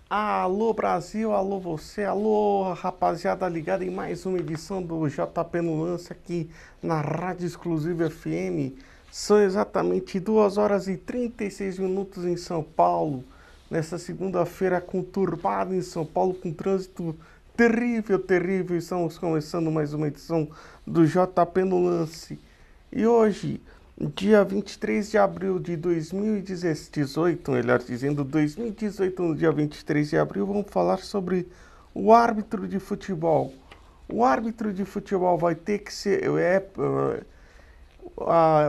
Alô Brasil, alô você, alô rapaziada ligada em mais uma edição do JP no Lance aqui na Rádio Exclusiva FM. São exatamente 2 horas e 36 minutos em São Paulo, nessa segunda-feira conturbada em São Paulo com trânsito terrível. Estamos começando mais uma edição do JP no Lance. E hoje, dia 23 de abril de 2018, melhor dizendo, 2018, no dia 23 de abril, vamos falar sobre o árbitro de futebol. O árbitro de futebol vai ter que ser,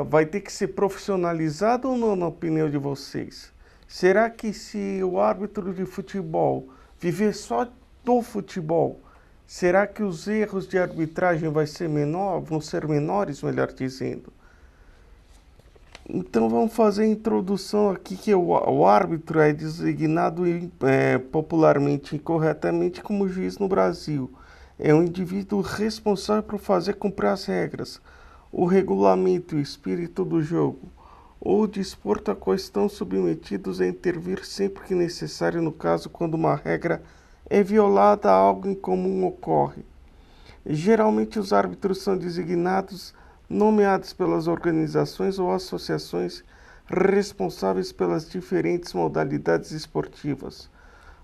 vai ter que ser profissionalizado ou não, na opinião de vocês? Será que se o árbitro de futebol viver só do futebol, será que os erros de arbitragem vão ser menores, melhor dizendo? Então vamos fazer a introdução aqui que o árbitro é designado popularmente e corretamente como juiz no Brasil. É um indivíduo responsável por fazer cumprir as regras, o regulamento e o espírito do jogo, ou desporto a qual estão submetidos a intervir sempre que necessário, no caso quando uma regra é violada, algo incomum ocorre. Geralmente os árbitros são nomeados pelas organizações ou associações responsáveis pelas diferentes modalidades esportivas.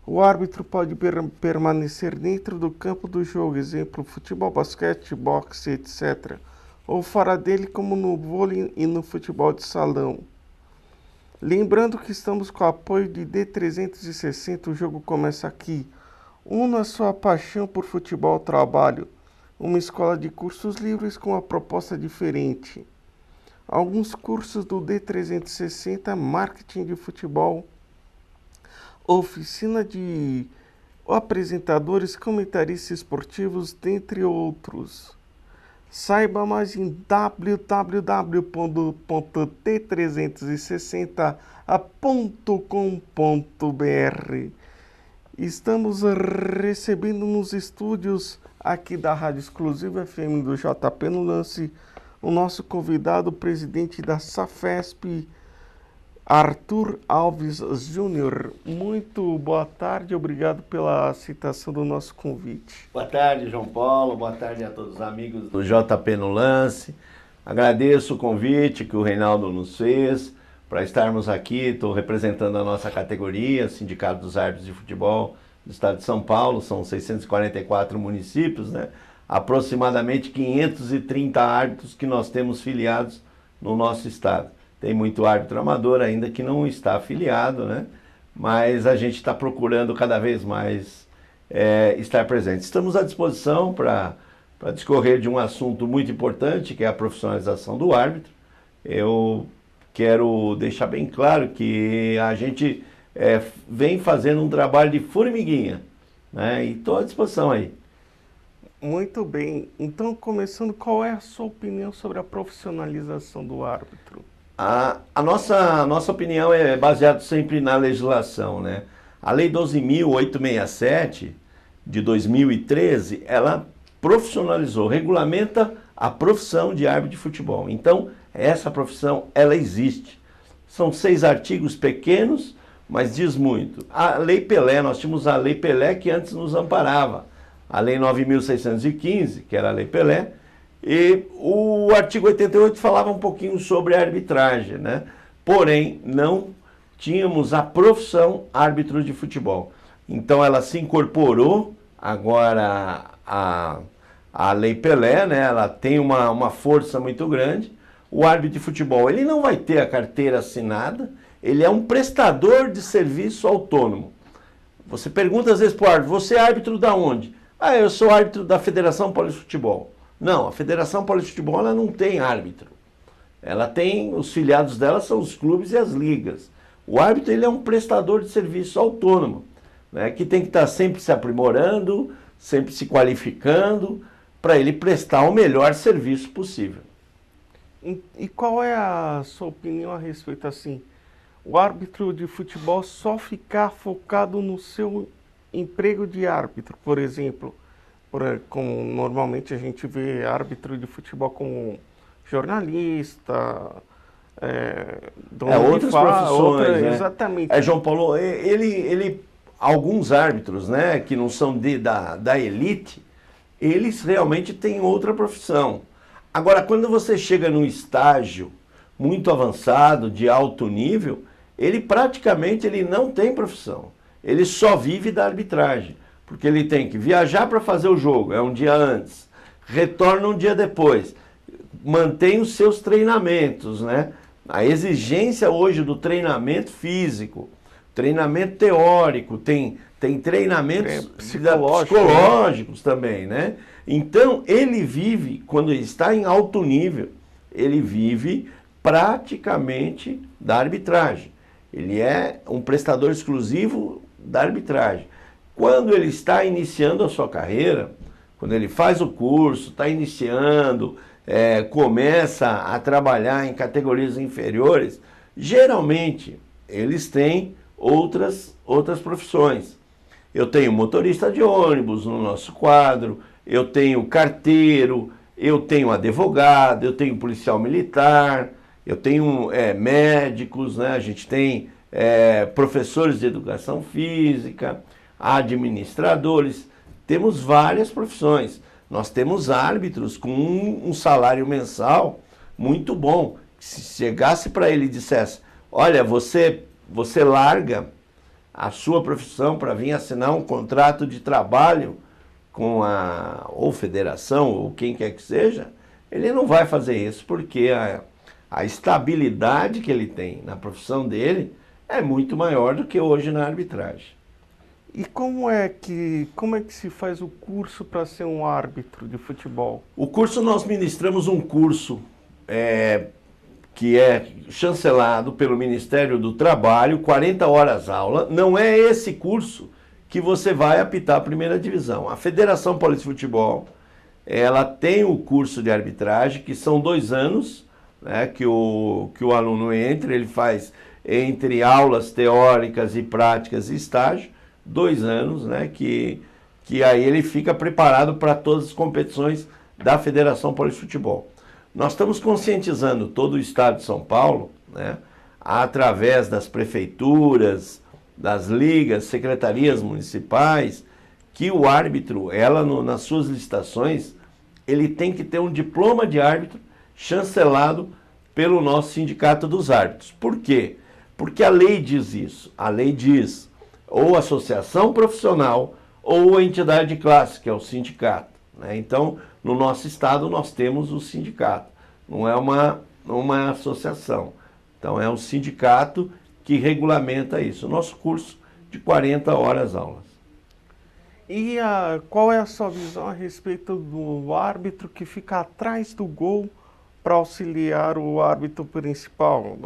O árbitro pode permanecer dentro do campo do jogo, exemplo, futebol, basquete, boxe, etc., ou fora dele, como no vôlei e no futebol de salão. Lembrando que estamos com o apoio de D360, o jogo começa aqui. Una sua paixão por futebol ao trabalho. Uma escola de cursos livres com uma proposta diferente. Alguns cursos do D360, marketing de futebol, oficina de apresentadores, comentaristas esportivos, dentre outros. Saiba mais em www.t360.com.br. Estamos recebendo nos estúdios aqui da Rádio Exclusiva FM do JP no Lance o nosso convidado, o presidente da SAFESP, Arthur Alves Júnior. Muito boa tarde, obrigado pela aceitação do nosso convite. Boa tarde, João Paulo, boa tarde a todos os amigos do JP no Lance. Agradeço o convite que o Reinaldo nos fez para estarmos aqui. Estou representando a nossa categoria, Sindicato dos Árbitros de Futebol do Estado de São Paulo. São 644 municípios, né? Aproximadamente 530 árbitros que nós temos filiados no nosso estado. Tem muito árbitro amador ainda que não está afiliado, né? Mas a gente está procurando cada vez mais estar presente. Estamos à disposição para discorrer de um assunto muito importante, que é a profissionalização do árbitro. Eu quero deixar bem claro que a gente vem fazendo um trabalho de formiguinha, né? E estou à disposição aí. Muito bem. Então, começando, qual é a sua opinião sobre a profissionalização do árbitro? A nossa opinião é baseada sempre na legislação, né? A Lei 12.867 de 2013, ela profissionalizou, regulamenta a profissão de árbitro de futebol. Então, essa profissão, ela existe. São 6 artigos pequenos, mas diz muito. A Lei Pelé, nós tínhamos a Lei Pelé que antes nos amparava. A Lei 9.615, que era a Lei Pelé, e o artigo 88 falava um pouquinho sobre a arbitragem, né? Porém, não tínhamos a profissão árbitro de futebol. Então, ela se incorporou agora a Lei Pelé, né? Ela tem uma força muito grande. O árbitro de futebol, ele não vai ter a carteira assinada, ele é um prestador de serviço autônomo. Você pergunta às vezes para o árbitro, você é árbitro da onde? Ah, eu sou árbitro da Federação Paulista de Futebol. Não, a Federação Paulista de Futebol ela não tem árbitro. Ela tem, os filiados dela são os clubes e as ligas. O árbitro ele é um prestador de serviço autônomo, né, que tem que estar sempre se aprimorando, sempre se qualificando, para ele prestar o melhor serviço possível. E qual é a sua opinião a respeito, assim, o árbitro de futebol só ficar focado no seu emprego de árbitro, por exemplo, como normalmente a gente vê árbitro de futebol como jornalista, Outras profissões, né? exatamente. João Paulo, ele alguns árbitros, né, que não são da elite, eles realmente têm outra profissão. Agora, quando você chega num estágio muito avançado, de alto nível, ele praticamente ele não tem profissão. Ele só vive da arbitragem, porque ele tem que viajar para fazer o jogo, é um dia antes, retorna um dia depois, mantém os seus treinamentos, né? A exigência hoje do treinamento físico, treinamento teórico, tem treinamentos psicológicos também, né? Então, ele vive, quando ele está em alto nível, ele vive praticamente da arbitragem. Ele é um prestador exclusivo da arbitragem. Quando ele está iniciando a sua carreira, quando ele faz o curso, está iniciando, começa a trabalhar em categorias inferiores, geralmente eles têm outras profissões. Eu tenho motorista de ônibus no nosso quadro, eu tenho carteiro, eu tenho advogado, eu tenho policial militar, eu tenho médicos, né? A gente tem professores de educação física, administradores, temos várias profissões. Nós temos árbitros com um salário mensal muito bom. Se chegasse para ele e dissesse, olha, você larga a sua profissão para vir assinar um contrato de trabalho com ou federação, ou quem quer que seja, ele não vai fazer isso, porque a estabilidade que ele tem na profissão dele é muito maior do que hoje na arbitragem. E como é que se faz o curso para ser um árbitro de futebol? O curso, nós ministramos um curso que é chancelado pelo Ministério do Trabalho, 40 horas aula. Não é esse curso que você vai apitar a primeira divisão. A Federação Paulista de Futebol, ela tem o curso de arbitragem, que são 2 anos, né, que o aluno entra, ele faz entre aulas teóricas e práticas e estágio, 2 anos, né, que aí ele fica preparado para todas as competições da Federação Paulista de Futebol. Nós estamos conscientizando todo o estado de São Paulo, né, através das prefeituras, das ligas, secretarias municipais, que o árbitro, nas suas licitações, ele tem que ter um diploma de árbitro chancelado pelo nosso Sindicato dos Árbitros. Por quê? Porque a lei diz isso. A lei diz ou associação profissional ou a entidade de classe, que é o sindicato, né? Então, no nosso estado, nós temos o sindicato. Não é uma associação. Então, é um sindicato que regulamenta isso. O nosso curso de 40 horas aulas. E qual é a sua visão a respeito do árbitro que fica atrás do gol para auxiliar o árbitro principal?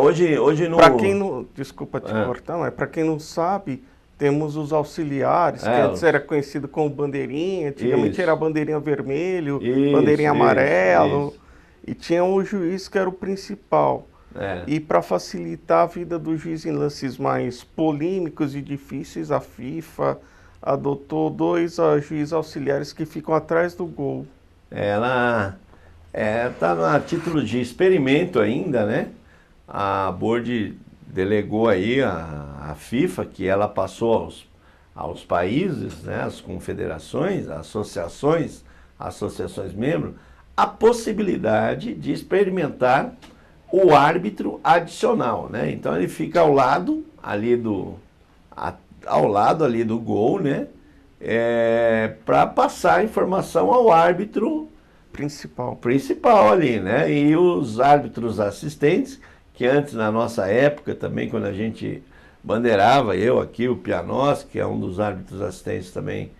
Hoje no... Para quem não... Desculpa te cortar, mas para quem não sabe, temos os auxiliares, que antes era conhecido como bandeirinha, antigamente era bandeirinha vermelho, bandeirinha amarelo, e tinha um juiz que era o principal. E para facilitar a vida do juiz em lances mais polêmicos e difíceis, a FIFA adotou 2 juízes auxiliares que ficam atrás do gol. Ela está a título de experimento ainda, né? A Board delegou aí a FIFA, que ela passou aos países, né, às confederações, associações membros, a possibilidade de experimentar o árbitro adicional, né? Então ele fica ao lado ali do gol, né? Para passar a informação ao árbitro principal ali, né? E os árbitros assistentes, que antes, na nossa época também, quando a gente bandeirava, eu aqui, o Pianos, que é um dos árbitros assistentes também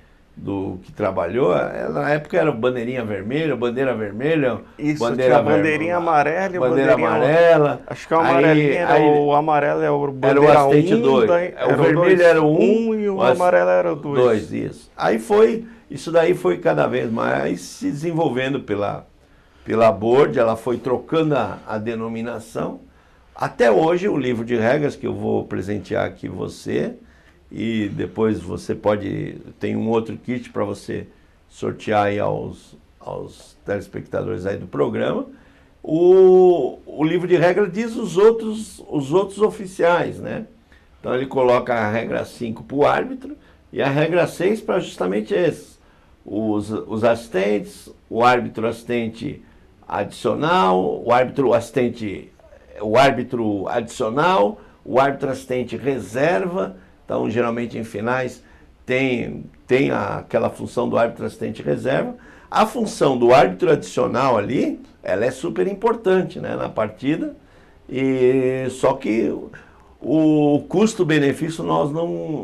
que trabalhou, na época era bandeirinha vermelha, bandeira vermelha, isso, bandeira bandeirinha amarela e bandeira amarela. Acho que o amarelinho o amarelo é o bandeira era o assistente 2. O vermelho era o 1 e o amarelo era o 2. Isso. Aí isso daí foi cada vez mais se desenvolvendo pela Board, ela foi trocando a denominação. Até hoje, o livro de regras que eu vou presentear aqui você, e depois tem um outro kit para você sortear aí aos telespectadores aí do programa. O livro de regras diz os outros oficiais, né? Então ele coloca a regra 5 para o árbitro e a regra 6 para justamente esses. Os assistentes, o árbitro assistente adicional, o árbitro adicional, o árbitro assistente reserva. Então, geralmente em finais tem aquela função do árbitro assistente reserva. A função do árbitro adicional ali, ela é super importante, né, na partida. E só que o custo-benefício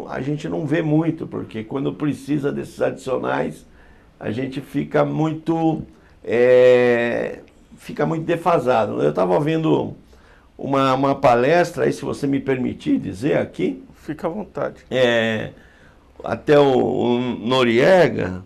a gente não vê muito, porque quando precisa desses adicionais, a gente fica muito defasado. Eu estava vendo uma palestra, aí se você me permitir dizer aqui. Fica à vontade. Até o Noriega,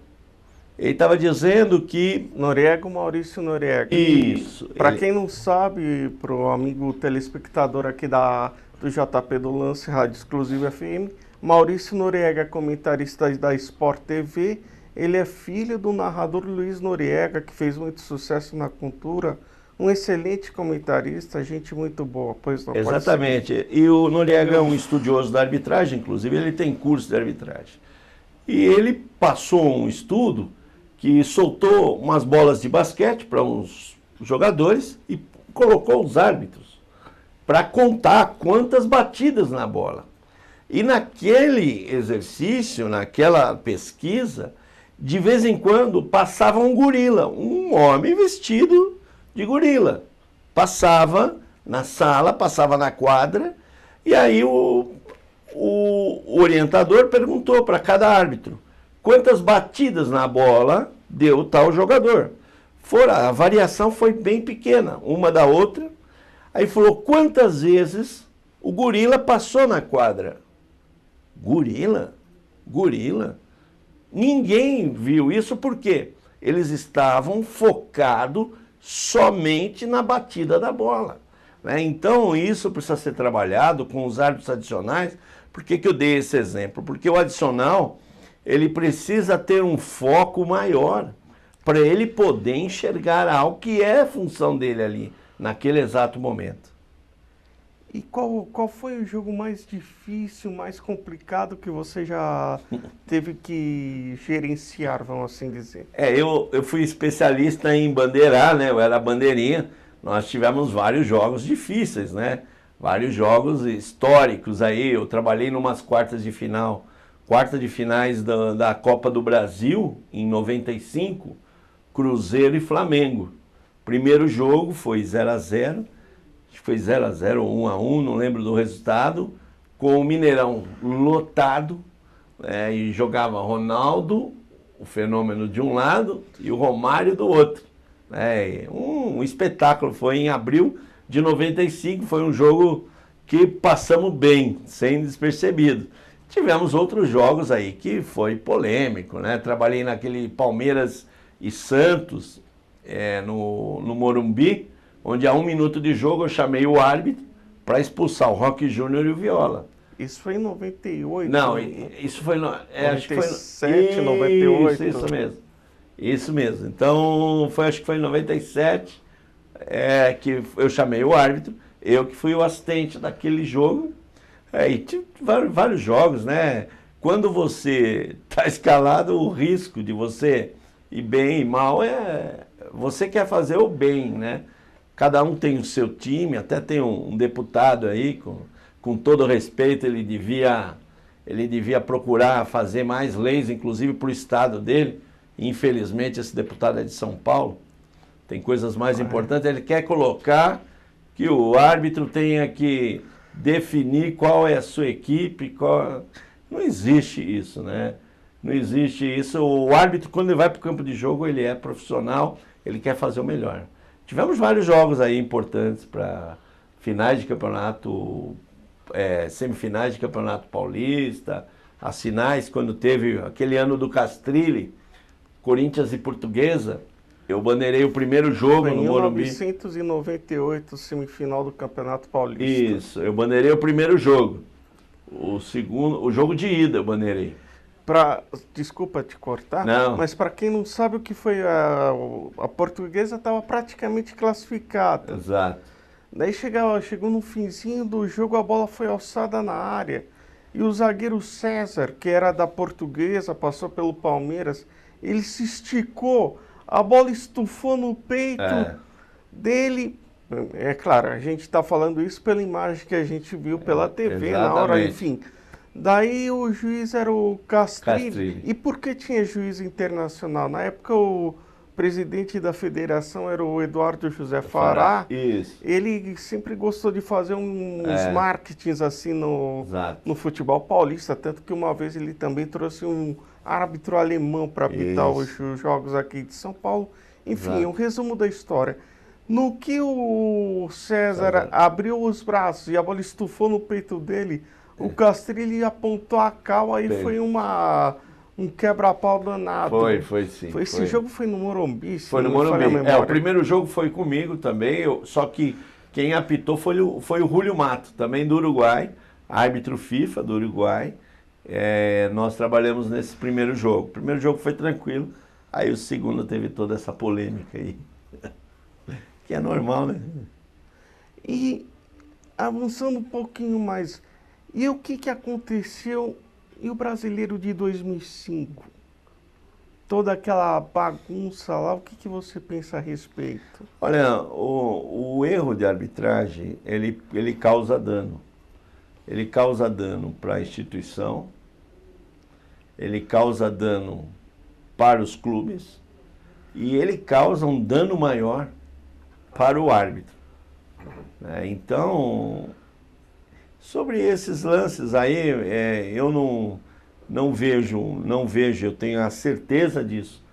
ele estava dizendo que... Noriega, o Maurício Noriega. Isso. Para quem não sabe, para o amigo telespectador aqui do JP do Lance, Rádio Exclusiva FM, Maurício Noriega, comentarista da Sport TV, ele é filho do narrador Luiz Noriega, que fez muito sucesso na cultura, um excelente comentarista, gente muito boa, pois não. Exatamente, e o Noriega é um estudioso da arbitragem, inclusive ele tem curso de arbitragem. E ele passou um estudo que soltou umas bolas de basquete para uns jogadores e colocou os árbitros para contar quantas batidas na bola. E naquele exercício, naquela pesquisa, de vez em quando passava um gorila, um homem vestido de gorila. Passava na sala, passava na quadra, e aí o orientador perguntou para cada árbitro quantas batidas na bola deu tal jogador. A variação foi bem pequena, uma da outra. Aí falou, quantas vezes o gorila passou na quadra? Gorila? Gorila? Ninguém viu isso porque eles estavam focados somente na batida da bola, né? Então isso precisa ser trabalhado com os árbitros adicionais. Por que eu dei esse exemplo? Porque o adicional, ele precisa ter um foco maior para ele poder enxergar algo que é a função dele ali, naquele exato momento. E qual foi o jogo mais difícil, mais complicado que você já teve que gerenciar, vamos assim dizer? Eu fui especialista em bandeirar, né? Eu era bandeirinha. Nós tivemos vários jogos difíceis, né? Vários jogos históricos aí. Eu trabalhei numas quartas de finais da Copa do Brasil, em 95, Cruzeiro e Flamengo. Primeiro jogo foi 0-0. Foi 0-0 ou 1-1, não lembro do resultado, com o Mineirão lotado, e jogava Ronaldo, o Fenômeno de um lado, e o Romário do outro. Um espetáculo, foi em abril de 95, foi um jogo que passamos bem, sem despercebido. Tivemos outros jogos aí que foi polêmico, né? Trabalhei naquele Palmeiras e Santos, no Morumbi, onde a 1 minuto de jogo eu chamei o árbitro para expulsar o Roque Júnior e o Viola. Isso foi em 98? Não, isso foi... 97, 98? Isso mesmo. Isso mesmo. Então, acho que foi em 97 que eu chamei o árbitro, eu que fui o assistente daquele jogo. E tive vários jogos, né? Quando você está escalado, o risco de você ir bem e mal você quer fazer o bem, né? Cada um tem o seu time, até tem um deputado aí, com todo respeito, ele devia procurar fazer mais leis, inclusive para o estado dele. Infelizmente, esse deputado é de São Paulo, tem coisas mais importantes. Ele quer colocar que o árbitro tenha que definir qual é a sua equipe, Não existe isso, né? Não existe isso. O árbitro, quando ele vai para o campo de jogo, ele é profissional, ele quer fazer o melhor. Tivemos vários jogos aí importantes para finais de campeonato, semifinais de campeonato paulista, as finais, quando teve aquele ano do Castrilli, Corinthians e Portuguesa, eu bandeirei o primeiro jogo no Morumbi. Em 1998, semifinal do Campeonato Paulista. Isso, eu bandeirei o primeiro jogo. O jogo de ida eu bandeirei. Desculpa te cortar, não. Mas para quem não sabe o que foi, a Portuguesa estava praticamente classificada. Exato. Daí chegou no finzinho do jogo, a bola foi alçada na área. E o zagueiro César, que era da Portuguesa, passou pelo Palmeiras, ele se esticou, a bola estufou no peito dele. É claro, a gente está falando isso pela imagem que a gente viu pela TV na hora, enfim. Daí o juiz era o Castrilli. E por que tinha juiz internacional? Na época o presidente da federação era o Eduardo José Fará. Isso. Ele sempre gostou de fazer uns marketings assim no futebol paulista, tanto que uma vez ele também trouxe um árbitro alemão para apitar os jogos aqui de São Paulo. Enfim, um resumo da história. No que o César abriu os braços e a bola estufou no peito dele, o Castrilli apontou a cal, aí foi um quebra-pau danado. Foi sim. Esse jogo foi no Morumbi. Foi no Morumbi. O primeiro jogo foi comigo também, só que quem apitou foi o Julio Mato, também do Uruguai, árbitro FIFA do Uruguai. Nós trabalhamos nesse primeiro jogo. O primeiro jogo foi tranquilo, aí o segundo teve toda essa polêmica aí. Que é normal, né? E avançando um pouquinho mais, e o que aconteceu e o Brasileiro de 2005? Toda aquela bagunça lá, o que você pensa a respeito? Olha, o erro de arbitragem, ele causa dano. Ele causa dano para a instituição, ele causa dano para os clubes e ele causa um dano maior para o árbitro. Então, sobre esses lances aí, eu não vejo, eu tenho a certeza disso,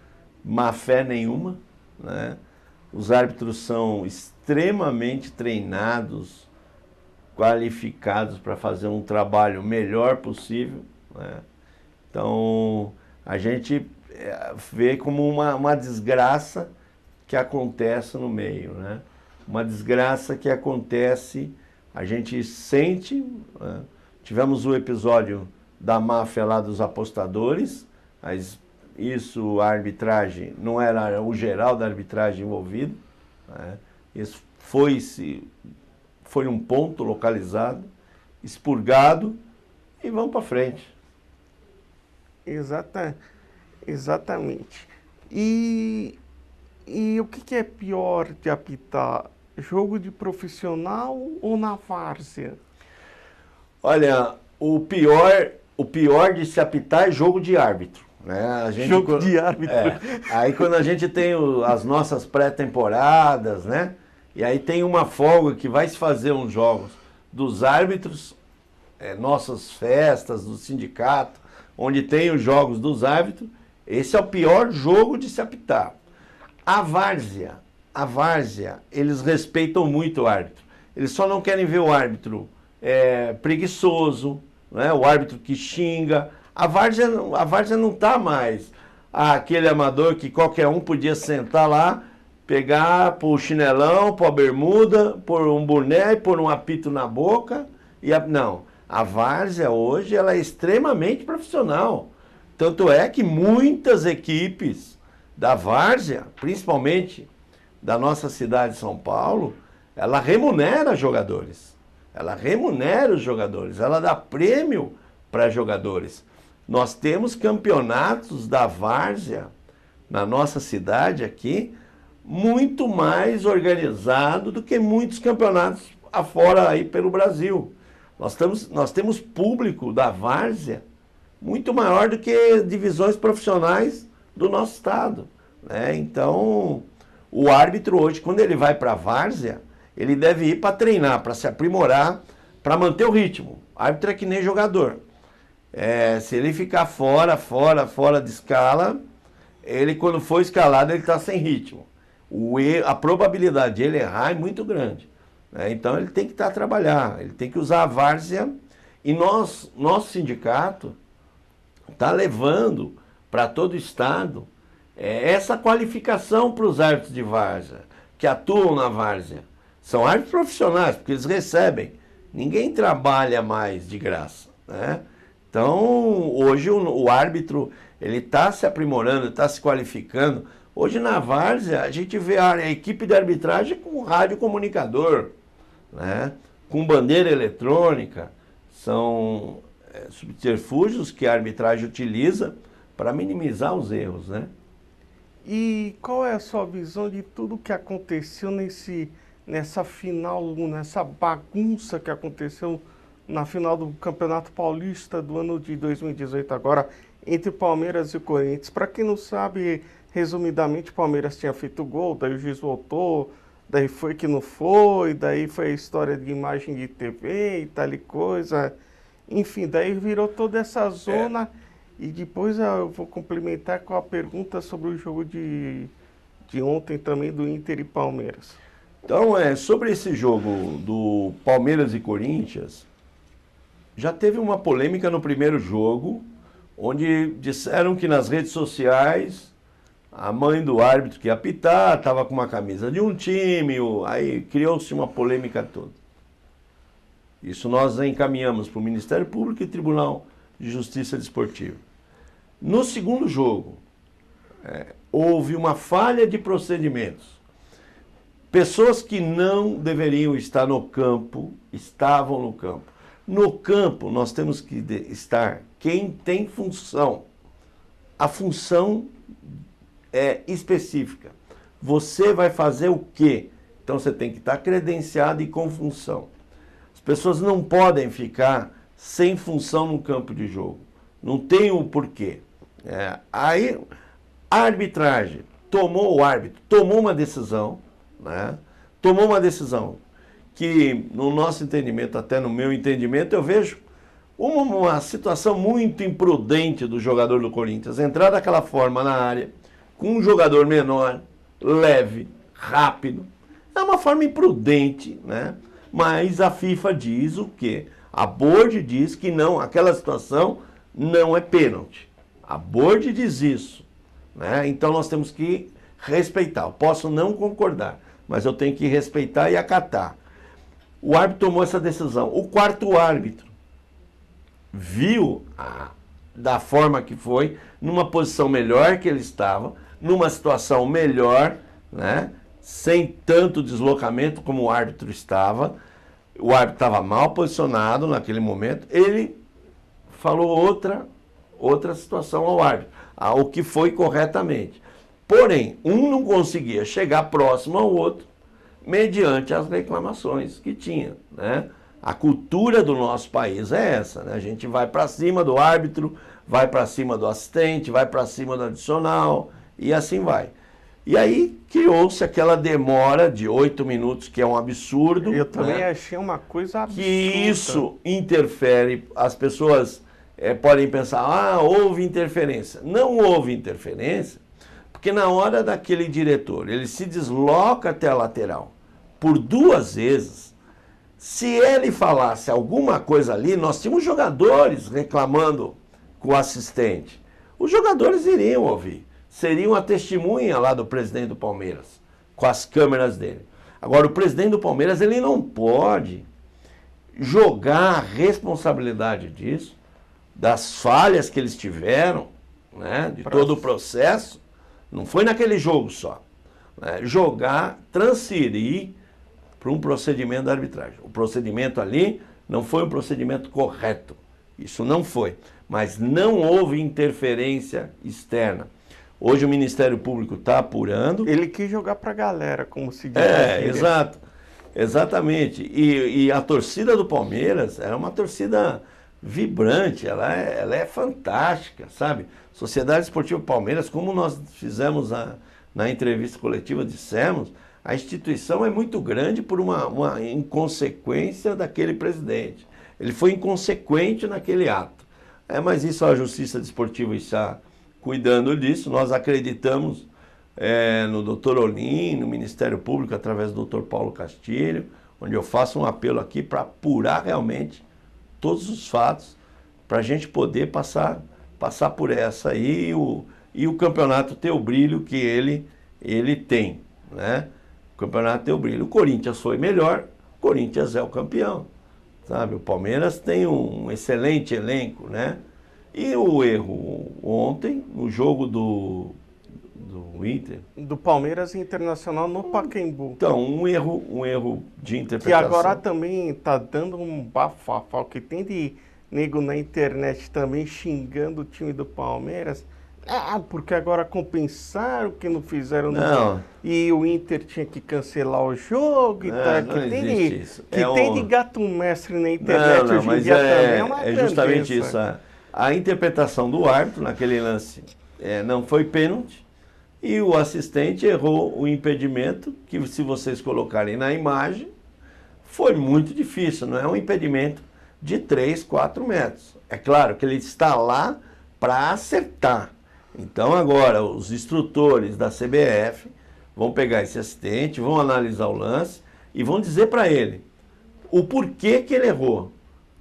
má fé nenhuma, né? Os árbitros são extremamente treinados, qualificados para fazer um trabalho melhor possível, né? Então, a gente vê como uma desgraça que acontece no meio, né? Uma desgraça que acontece, a gente sente, né? Tivemos o episódio da máfia lá dos apostadores, mas isso, a arbitragem, não era o geral da arbitragem envolvido, né? Isso foi um ponto localizado, expurgado e vamos para frente. Exatamente. E o que é pior de apitar? Jogo de profissional ou na várzea? Olha, o pior de se apitar é jogo de árbitro, né? Jogo de árbitro. Aí quando a gente tem as nossas pré-temporadas, né? E aí tem uma folga que vai se fazer uns jogos dos árbitros, nossas festas do sindicato, onde tem os jogos dos árbitros, esse é o pior jogo de se apitar. A várzea, eles respeitam muito o árbitro. Eles só não querem ver o árbitro preguiçoso, né? O árbitro que xinga. A várzea não está mais aquele amador que qualquer um podia sentar lá, pegar, pôr o chinelão, pôr a bermuda, pôr um boné, pôr um apito na boca. Não, a várzea hoje ela é extremamente profissional. Tanto é que muitas equipes da várzea, principalmente da nossa cidade de São Paulo, ela remunera jogadores. Ela remunera os jogadores, ela dá prêmio para jogadores. Nós temos campeonatos da várzea na nossa cidade aqui, muito mais organizado do que muitos campeonatos afora aí pelo Brasil. Nós temos público da várzea muito maior do que divisões profissionais do nosso estado, né? Então, o árbitro hoje, quando ele vai para a várzea, ele deve ir para treinar, para se aprimorar, para manter o ritmo. O árbitro é que nem jogador. Se ele ficar fora de escala, ele quando for escalado, ele está sem ritmo. A probabilidade de ele errar é muito grande, né? Então ele tem que estar a trabalhar, ele tem que usar a várzea. E nosso sindicato está levando para todo o estado essa qualificação para os árbitros de várzea, que atuam na várzea. São árbitros profissionais, porque eles recebem. Ninguém trabalha mais de graça, né? Então, hoje o árbitro, ele está se aprimorando, está se qualificando. Hoje na várzea, a gente vê a equipe de arbitragem com radiocomunicador, né? Com bandeira eletrônica, são subterfúgios que a arbitragem utiliza para minimizar os erros, né? E qual é a sua visão de tudo que aconteceu nessa final, nessa bagunça que aconteceu na final do Campeonato Paulista do ano de 2018 agora, entre Palmeiras e Corinthians? Para quem não sabe, resumidamente, o Palmeiras tinha feito gol, daí o juiz voltou, daí foi que não foi, daí foi a história de imagem de TV e tal e coisa. Enfim, daí virou toda essa zona. E depois eu vou complementar com a pergunta sobre o jogo de ontem também do Inter e Palmeiras. Então, sobre esse jogo do Palmeiras e Corinthians, já teve uma polêmica no primeiro jogo, onde disseram que nas redes sociais a mãe do árbitro que ia apitar estava com uma camisa de um time, aí criou-se uma polêmica toda. Isso nós encaminhamos para o Ministério Público e Tribunal de Justiça Desportiva. No segundo jogo, houve uma falha de procedimentos. Pessoas que não deveriam estar no campo, estavam no campo. No campo, nós temos que estar quem tem função. A função é específica. Você vai fazer o quê? Então você tem que estar credenciado e com função. As pessoas não podem ficar sem função no campo de jogo. Não tem o porquê. Aí a arbitragem o árbitro tomou uma decisão, né? Tomou uma decisão que, no nosso entendimento, até no meu entendimento, eu vejo uma situação muito imprudente do jogador do Corinthians. Entrar daquela forma na área, com um jogador menor, leve, rápido. É uma forma imprudente, né? Mas a FIFA diz o quê? A board diz que não, aquela situação não é pênalti. A board diz isso, né? Então nós temos que respeitar. Eu posso não concordar, mas eu tenho que respeitar e acatar. O árbitro tomou essa decisão. O quarto árbitro viu da forma que foi, numa posição melhor que ele estava, numa situação melhor, né? Sem tanto deslocamento como o árbitro estava. O árbitro estava mal posicionado naquele momento. Ele falou outra situação ao árbitro, o que foi corretamente. Porém, um não conseguia chegar próximo ao outro mediante as reclamações que tinha, né? A cultura do nosso país é essa, né? A gente vai para cima do árbitro, vai para cima do assistente, vai para cima do adicional e assim vai. E aí criou-se aquela demora de 8 minutos, que é um absurdo. Eu também achei uma coisa absurda. Que isso interfere, as pessoas podem pensar, houve interferência. Não houve interferência, porque na hora daquele diretor, ele se desloca até a lateral por 2 vezes. Se ele falasse alguma coisa ali, nós tínhamos jogadores reclamando com o assistente. Os jogadores iriam ouvir. Seriam a testemunha lá do presidente do Palmeiras, com as câmeras dele. Agora, o presidente do Palmeiras, ele não pode jogar a responsabilidade disso, das falhas que eles tiveram, né, de todo o processo, não foi naquele jogo só, né, transferir para um procedimento da arbitragem. O procedimento ali não foi um procedimento correto, isso não foi, mas não houve interferência externa. Hoje o Ministério Público está apurando. Ele quis jogar para a galera, como se diz. Exato. Exatamente. E a torcida do Palmeiras era uma torcida vibrante, ela é fantástica, sabe? Sociedade Esportiva Palmeiras, como nós fizemos na entrevista coletiva, dissemos, a instituição é muito grande por uma inconsequência daquele presidente. Ele foi inconsequente naquele ato. Mas isso a Justiça Desportiva está cuidando disso. Nós acreditamos no Dr. Olim, no Ministério Público, através do Dr. Paulo Castilho, onde eu faço um apelo aqui para apurar realmente todos os fatos, para a gente poder passar por essa aí e o campeonato ter o brilho que ele tem, né? O campeonato ter o brilho. O Corinthians foi melhor, o Corinthians é o campeão, sabe? O Palmeiras tem um excelente elenco, né? E o erro ontem, no jogo do do Inter. Do Palmeiras e Internacional no Pacaembu. Então, um erro de Que interpretação. agora também tá dando um bafafá, o que tem de nego na internet também xingando o time do Palmeiras. Ah, porque agora compensaram o que não fizeram no Não. e o Inter tinha que cancelar o jogo e tal. Não Que tem existe de, isso. que É tem um- de gato mestre na internet Não, hoje em mas dia também é uma é justamente tendência. isso. A interpretação do árbitro naquele lance não foi pênalti e o assistente errou o impedimento, que se vocês colocarem na imagem, foi muito difícil. Não é um impedimento de 3, 4 metros. É claro que ele está lá para acertar. Então agora os instrutores da CBF vão pegar esse assistente, vão analisar o lance e vão dizer para ele o porquê que ele errou.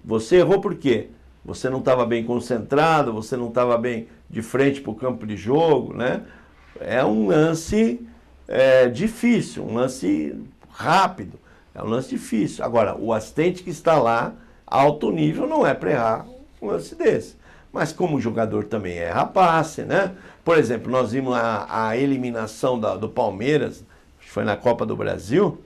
Você errou por quê? Você não estava bem concentrado, você não estava bem de frente para o campo de jogo, né? É um lance difícil, um lance rápido, é um lance difícil. Agora, o assistente que está lá, alto nível, não é para errar um lance desse. Mas como o jogador também erra passe, né? Por exemplo, nós vimos a eliminação do Palmeiras, que foi na Copa do Brasil,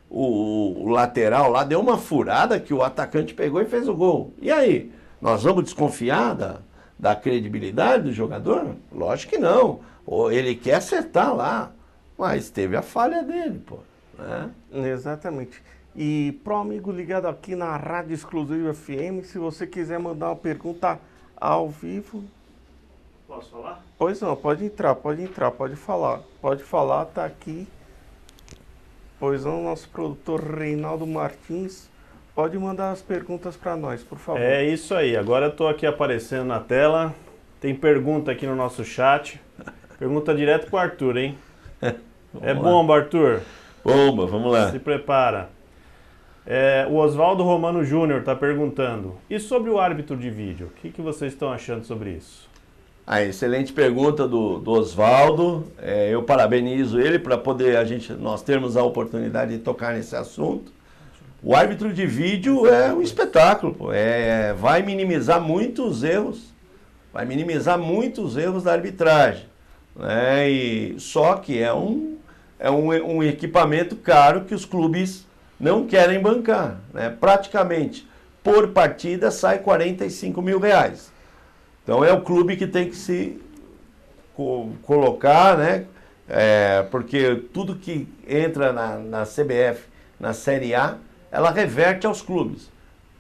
o lateral lá deu uma furada que o atacante pegou e fez o gol. E aí? Nós vamos desconfiar da credibilidade do jogador? Lógico que não. Ou ele quer acertar lá, mas teve a falha dele, pô. Né? Exatamente. E pro amigo ligado aqui na Rádio Exclusiva FM, se você quiser mandar uma pergunta ao vivo. Posso falar? Pois não, pode falar. Pode falar, tá aqui. Pois não, nosso produtor Reinaldo Martins pode mandar as perguntas para nós, por favor. É isso aí, agora eu tô aqui aparecendo na tela, tem pergunta aqui no nosso chat, pergunta direto pro Arthur, hein? É bomba, Arthur? Bomba, vamos lá. Se prepara. O Oswaldo Romano Júnior está perguntando, e sobre o árbitro de vídeo, o que vocês estão achando sobre isso? Excelente pergunta do Oswaldo. Eu parabenizo ele para poder nós termos a oportunidade de tocar nesse assunto. O árbitro de vídeo é um espetáculo, pô. Vai minimizar muitos erros, da arbitragem, né? Só que é um equipamento caro que os clubes não querem bancar, né? Praticamente por partida sai R$45 mil. Então é o clube que tem que se colocar, né? Porque tudo que entra na CBF, na Série A, ela reverte aos clubes.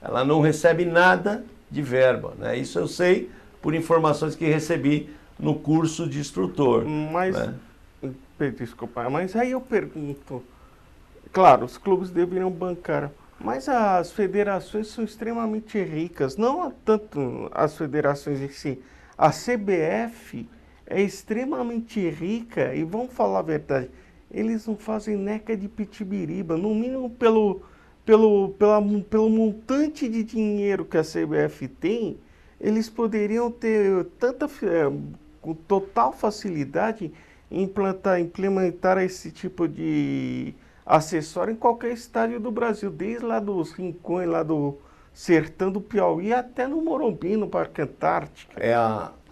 Ela não recebe nada de verba, né? Isso eu sei por informações que recebi no curso de instrutor. Mas, né? desculpa, mas aí eu pergunto, claro, os clubes deveriam bancar, mas as federações são extremamente ricas, não tanto as federações em si. A CBF é extremamente rica e vamos falar a verdade, eles não fazem neca de pitibiriba, no mínimo pelo montante de dinheiro que a CBF tem, eles poderiam ter com total facilidade implementar esse tipo de acessório em qualquer estádio do Brasil, desde lá dos rincões, lá do sertão do Piauí até no Morumbi, no Parque Antártica.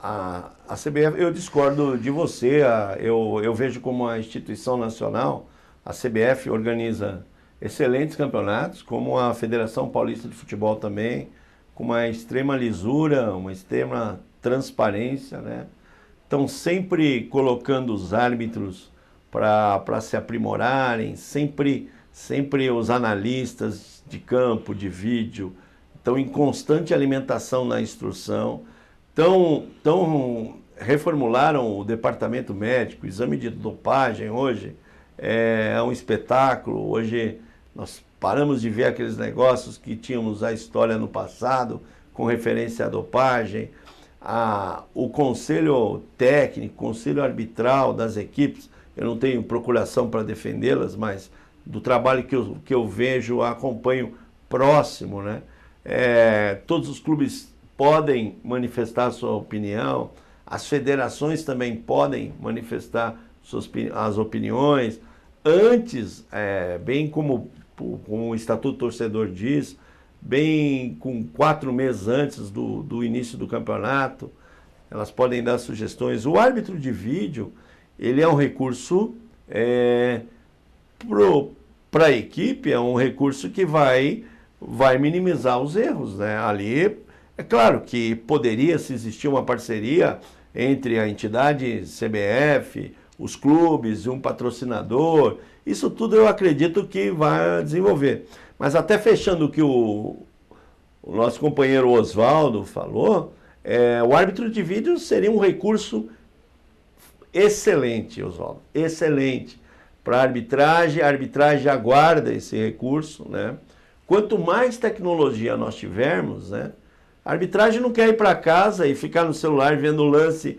A CBF, eu discordo de você, eu vejo como uma instituição nacional, a CBF organiza excelentes campeonatos, como a Federação Paulista de Futebol também, com uma extrema lisura, uma extrema transparência, né? Estão sempre colocando os árbitros para se aprimorarem, sempre os analistas de campo, de vídeo, estão em constante alimentação na instrução, reformularam o departamento médico, o exame de dopagem hoje é um espetáculo. Hoje nós paramos de ver aqueles negócios que tínhamos a história no passado com referência à dopagem. O conselho técnico, conselho arbitral das equipes, eu não tenho procuração para defendê-las, mas do trabalho que eu vejo, acompanho próximo, né? Todos os clubes podem manifestar sua opinião, as federações também podem manifestar as opiniões. Antes, bem como o Estatuto Torcedor diz, bem com 4 meses antes do início do campeonato, elas podem dar sugestões. O árbitro de vídeo, ele é um recurso para a equipe, é um recurso que vai minimizar os erros, né? Ali, é claro que poderia se existir uma parceria entre a entidade CBF, os clubes e um patrocinador. Isso tudo eu acredito que vai desenvolver. Mas até fechando o que o nosso companheiro Oswaldo falou, o árbitro de vídeo seria um recurso excelente, Oswaldo, excelente para a arbitragem aguarda esse recurso, né? Quanto mais tecnologia nós tivermos, né? A arbitragem não quer ir para casa e ficar no celular vendo o lance,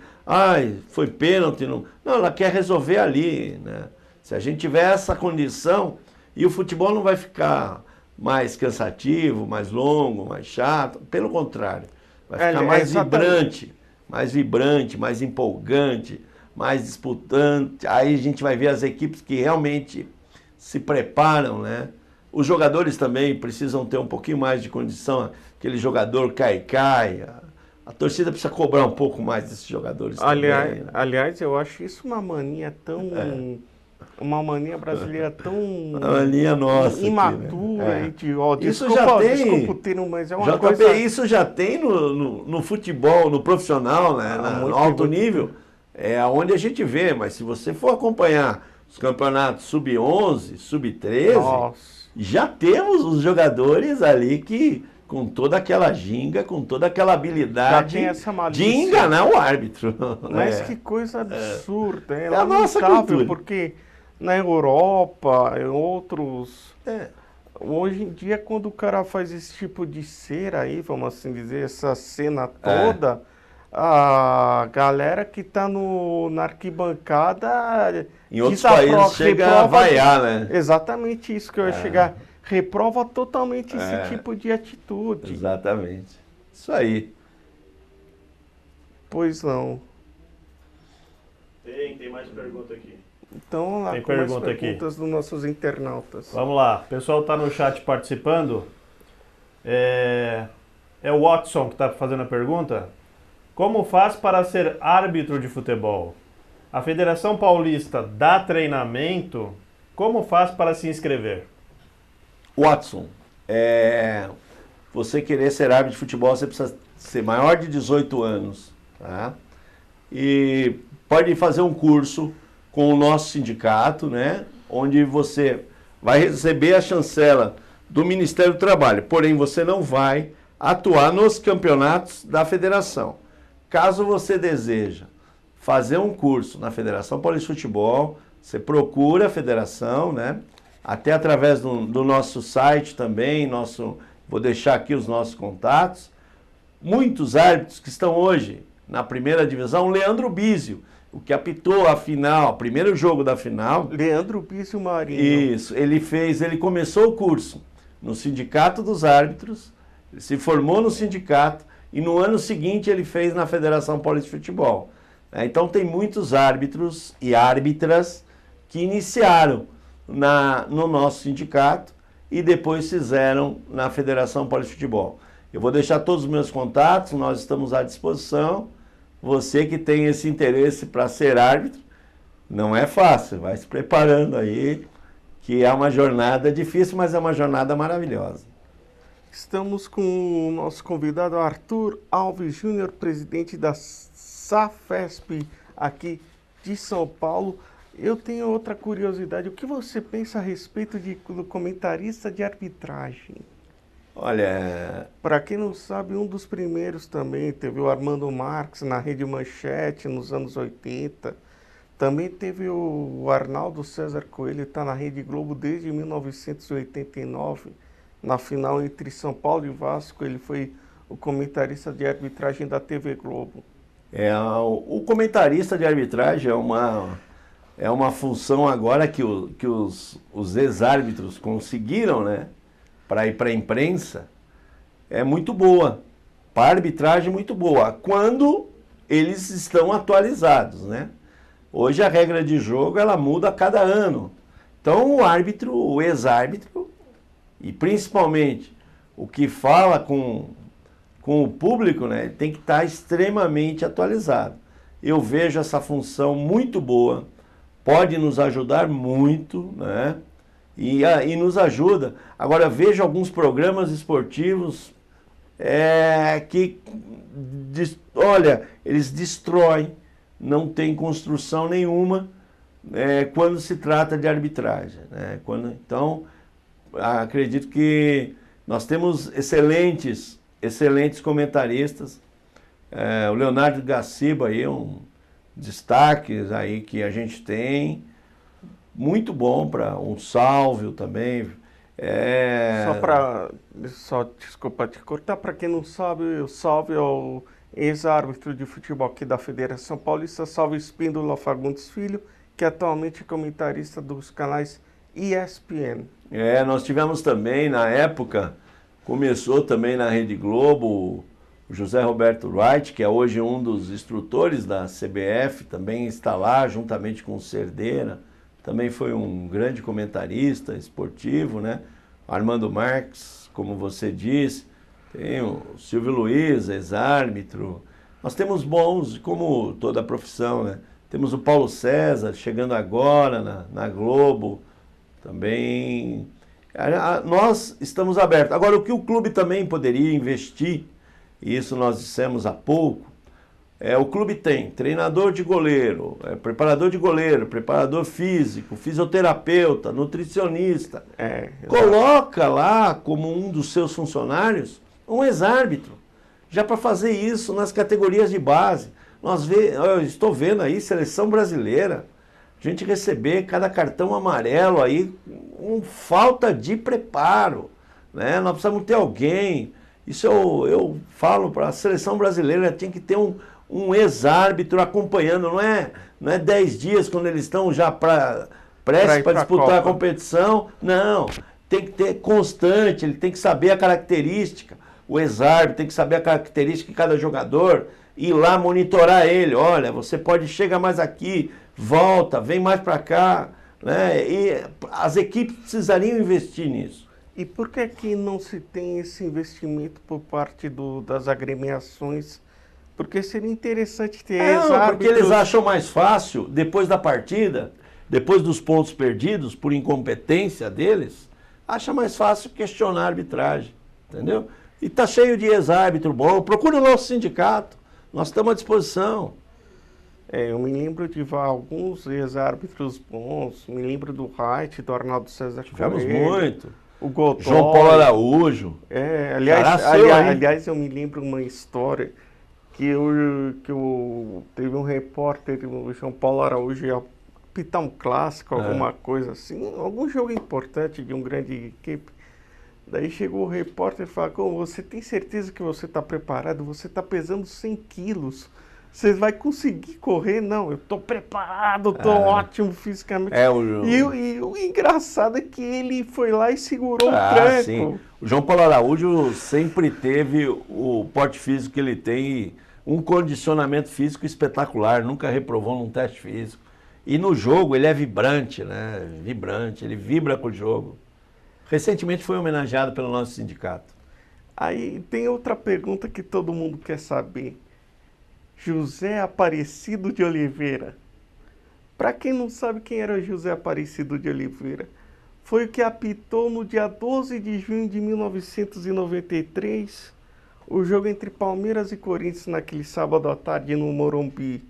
foi pênalti, não, ela quer resolver ali, né? Se a gente tiver essa condição, e o futebol não vai ficar mais cansativo, mais longo, mais chato, pelo contrário, vai ficar mais vibrante, mais empolgante, mais disputante. Aí a gente vai ver as equipes que realmente se preparam, né? Os jogadores também precisam ter um pouquinho mais de condição, aquele jogador cai. A torcida precisa cobrar um pouco mais desses jogadores também, né? Aliás, eu acho isso uma mania tão... Uma mania brasileira tão... Uma mania nossa imatura, aqui, né? idiota. Isso já tem... Desculpa o termo, mas é uma JP, coisa... isso já tem no futebol, no profissional, né? No alto nível. É onde a gente vê, mas se você for acompanhar os campeonatos sub-11, sub-13, já temos os jogadores ali que, com toda aquela ginga, com toda aquela habilidade de enganar o árbitro. Mas que coisa absurda, é a nossa cultura. Porque na Europa, em outros... Hoje em dia, quando o cara faz esse tipo de cera aí, vamos assim dizer, essa cena toda... A galera que está na arquibancada... Em outros países chega a vaiar, né? Exatamente isso que eu ia chegar. Reprova totalmente esse tipo de atitude. Exatamente. Isso aí. Pois não. Tem mais pergunta aqui. Então, vamos lá, tem com mais perguntas aqui dos nossos internautas. Vamos lá. O pessoal está no chat participando. É o Watson que está fazendo a pergunta. Como faz para ser árbitro de futebol? A Federação Paulista dá treinamento? Como faz para se inscrever? Watson, você querer ser árbitro de futebol, você precisa ser maior de 18 anos, tá? E pode fazer um curso com o nosso sindicato, né? Onde você vai receber a chancela do Ministério do Trabalho, porém você não vai atuar nos campeonatos da federação. Caso você deseja fazer um curso na Federação Paulista de Futebol, você procura a federação, né? Até através do nosso site também, vou deixar aqui os nossos contatos. Muitos árbitros que estão hoje na primeira divisão, Leandro Bísio, o que apitou a final, o primeiro jogo da final. Leandro Bísio Marinho. Isso, ele começou o curso no Sindicato dos Árbitros, ele se formou no sindicato, e no ano seguinte ele fez na Federação Paulista de Futebol. Então tem muitos árbitros e árbitras que iniciaram no nosso sindicato e depois fizeram na Federação Paulista de Futebol. Eu vou deixar todos os meus contatos, nós estamos à disposição. Você que tem esse interesse para ser árbitro, não é fácil, vai se preparando aí, que é uma jornada difícil, mas é uma jornada maravilhosa. Estamos com o nosso convidado Arthur Alves Júnior, presidente da SAFESP aqui de São Paulo. Eu tenho outra curiosidade. O que você pensa a respeito do comentarista de arbitragem? Olha... Para quem não sabe, um dos primeiros também teve o Armando Marques na Rede Manchete nos anos 80. Também teve o Arnaldo César Coelho, está na Rede Globo desde 1989. Na final entre São Paulo e Vasco, ele foi o comentarista de arbitragem da TV Globo. O comentarista de arbitragem é uma função agora que os ex-árbitros conseguiram, né? Para ir para a imprensa, é muito boa. Para a arbitragem, muito boa. Quando eles estão atualizados, né? Hoje a regra de jogo, ela muda a cada ano. Então o ex-árbitro, e principalmente o que fala com o público, né, tem que estar extremamente atualizado. eu vejo essa função muito boa, pode nos ajudar muito, né? E nos ajuda. Agora, vejo alguns programas esportivos que, olha, eles destroem, não tem construção nenhuma quando se trata de arbitragem, né? Então, acredito que nós temos excelentes comentaristas. O Leonardo Gaciba aí é um destaque aí que a gente tem. Muito bom para um Sálvio também. Desculpa te cortar, para quem não sabe, o Sálvio é o ex-árbitro de futebol aqui da Federação Paulista, Sálvio Espíndola Fagundes Filho, que atualmente é comentarista dos canais ESPN. Nós tivemos também, na época, começou também na Rede Globo, o José Roberto Wright, que é hoje um dos instrutores da CBF, também está lá, juntamente com o Cerdeira. Também foi um grande comentarista esportivo, né? Armando Marques, como você disse, tem o Silvio Luiz, ex-árbitro. Nós temos bons, como toda a profissão, né? Temos o Paulo César, chegando agora na Globo, também. Nós estamos abertos. Agora, o que o clube também poderia investir, e isso nós dissemos há pouco, o clube tem treinador de goleiro, preparador de goleiro, preparador físico, fisioterapeuta, nutricionista. Coloca lá como um dos seus funcionários um ex-árbitro, já para fazer isso nas categorias de base. Eu estou vendo aí, seleção brasileira, a gente receber cada cartão amarelo aí, com falta de preparo, né? Nós precisamos ter alguém. Isso eu falo para a seleção brasileira, tinha que ter um ex-árbitro acompanhando, não é 10 dias quando eles estão já prestes para disputar a competição. Não, tem que ter constante, ele tem que saber a característica, o ex-árbitro tem que saber a característica de cada jogador, ir lá monitorar ele, olha, você pode chegar mais aqui, volta, vem mais para cá, né? E as equipes precisariam investir nisso. E por que não se tem esse investimento por parte das agremiações? Porque seria interessante ter ex-árbitros. Porque eles acham mais fácil, depois da partida, depois dos pontos perdidos, por incompetência deles, acha mais fácil questionar a arbitragem, entendeu? E tá cheio de ex-árbitro bom, procura o nosso sindicato, nós estamos à disposição. Eu me lembro de alguns ex-árbitros bons, me lembro do Wright, do Arnaldo César Tivemos muito. O Godoy, João Paulo Araújo. Aliás, eu me lembro uma história que teve um repórter, o João Paulo Araújo, ia apitar um clássico, alguma coisa assim, algum jogo importante de um grande equipe. Daí chegou o repórter e falou: você tem certeza que você está preparado? Você está pesando 100 quilos. Você vai conseguir correr? Não, eu estou preparado, estou ótimo fisicamente. E o engraçado é que ele foi lá e segurou o tranco. Sim. O João Paulo Araújo sempre teve o porte físico que ele tem, um condicionamento físico espetacular, nunca reprovou num teste físico. E no jogo ele é vibrante, né? Vibrante, ele vibra com o jogo. Recentemente foi homenageado pelo nosso sindicato. Aí tem outra pergunta que todo mundo quer saber. José Aparecido de Oliveira. Para quem não sabe quem era José Aparecido de Oliveira, foi o que apitou no dia 12 de junho de 1993 o jogo entre Palmeiras e Corinthians naquele sábado à tarde no Morumbi,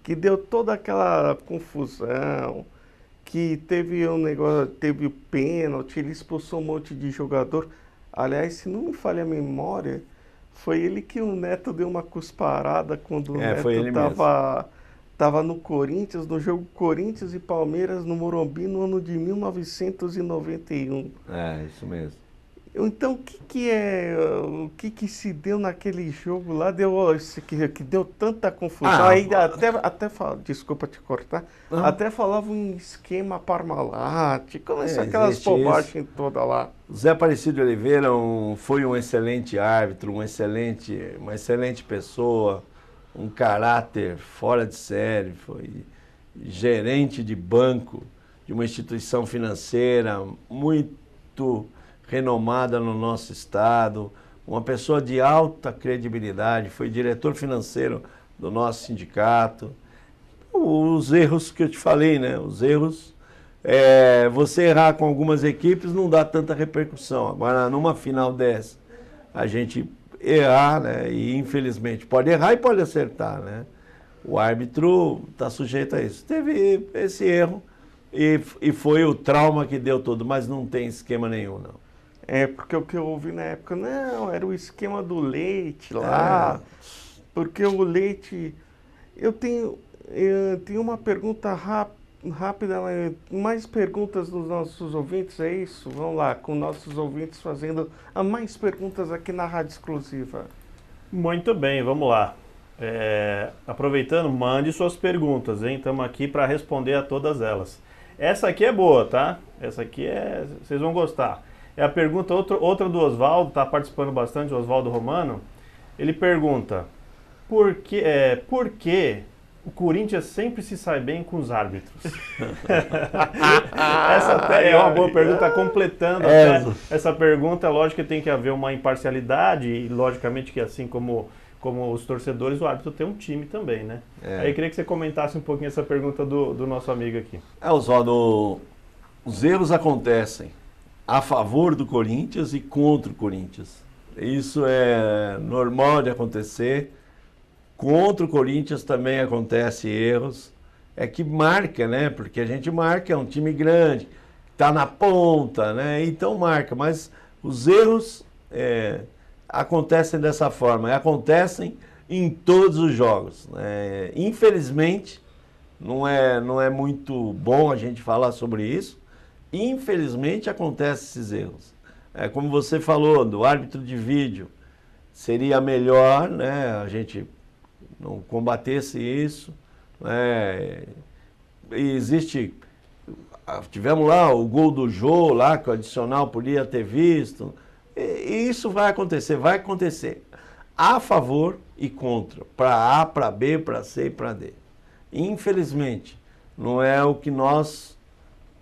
que deu toda aquela confusão, que teve teve o pênalti, ele expulsou um monte de jogador. Aliás, se não me falha a memória, foi ele que o Neto deu uma cusparada quando o Neto estava no Corinthians, no jogo Corinthians e Palmeiras no Morumbi no ano de 1991. Isso mesmo. Então, o que se deu naquele jogo lá, que deu tanta confusão? Aí desculpa te cortar, até falava em esquema Parmalat, começou aquelas bobagens todas lá. Zé Aparecido de Oliveira foi um excelente árbitro, uma excelente pessoa, um caráter fora de série, foi gerente de banco de uma instituição financeira muito renomada no nosso estado, uma pessoa de alta credibilidade, foi diretor financeiro do nosso sindicato. Os erros que eu te falei, né? Os erros, você errar com algumas equipes não dá tanta repercussão. Agora, numa final dessa, a gente errar, né? E infelizmente pode errar e pode acertar, né? O árbitro está sujeito a isso. Teve esse erro e foi o trauma que deu todo, mas não tem esquema nenhum, não. Porque o que eu ouvi na época, não, era o esquema do Leite lá, porque o Leite... Eu tenho uma pergunta rápida, mais perguntas dos nossos ouvintes, é isso? Vamos lá, com nossos ouvintes fazendo mais perguntas aqui na Rádio Exclusiva. Muito bem, vamos lá. Aproveitando, mande suas perguntas, hein? Estamos aqui para responder a todas elas. Essa aqui é boa, tá? Essa aqui vocês vão gostar. É a pergunta, outra do Oswaldo, está participando bastante, o Oswaldo Romano. Ele pergunta, por que o Corinthians sempre se sai bem com os árbitros? Essa até é uma boa pergunta, completando essa pergunta. Lógico que tem que haver uma imparcialidade e logicamente que assim como os torcedores, o árbitro tem um time também, né? Aí eu queria que você comentasse um pouquinho essa pergunta do nosso amigo aqui. Oswaldo, os erros acontecem a favor do Corinthians e contra o Corinthians. Isso é normal de acontecer. Contra o Corinthians também acontece erros. É que marca, né? Porque a gente marca, é um time grande, está na ponta, né? Então marca. Mas os erros acontecem dessa forma. Acontecem em todos os jogos. Infelizmente, não é muito bom a gente falar sobre isso. Infelizmente acontecem esses erros. Como você falou, do árbitro de vídeo, seria melhor, né, a gente não combatesse isso. Tivemos lá o gol do Jô, lá, que o adicional podia ter visto. E isso vai acontecer. A favor e contra, para A, para B, para C e para D. Infelizmente, não é o que nós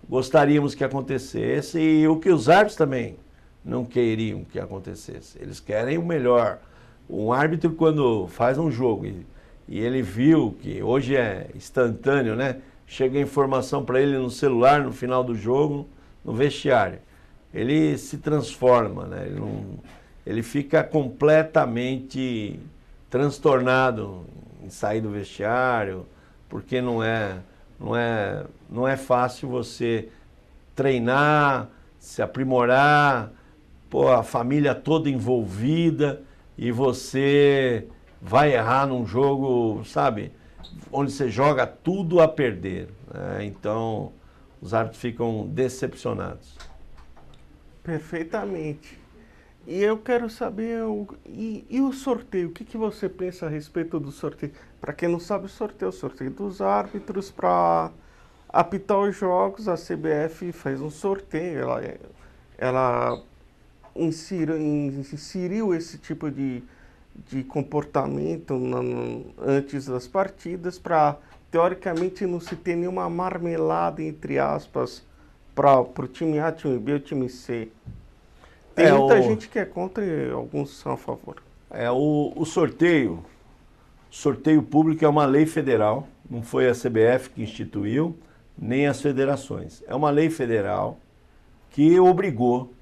gostaríamos que acontecesse e o que os árbitros também não queriam que acontecesse. Eles querem o melhor. Um árbitro, quando faz um jogo e ele viu que hoje é instantâneo, né? Chega a informação para ele no celular no final do jogo, no vestiário. Ele se transforma, né? Ele fica completamente transtornado em sair do vestiário, porque não é fácil você treinar, se aprimorar, a família toda envolvida e você vai errar num jogo, sabe, onde você joga tudo a perder, né? Então, os árbitros ficam decepcionados. Perfeitamente. E eu quero saber, e o sorteio? O que você pensa a respeito do sorteio? Para quem não sabe, o sorteio dos árbitros para apitar os jogos, a CBF faz um sorteio, ela inseriu esse tipo de comportamento antes das partidas para, teoricamente, não se ter nenhuma marmelada, entre aspas, para o time A, time B, o time C. Tem muita gente que é contra e alguns são a favor. O sorteio público é uma lei federal, não foi a CBF que instituiu, nem as federações. É uma lei federal que obrigou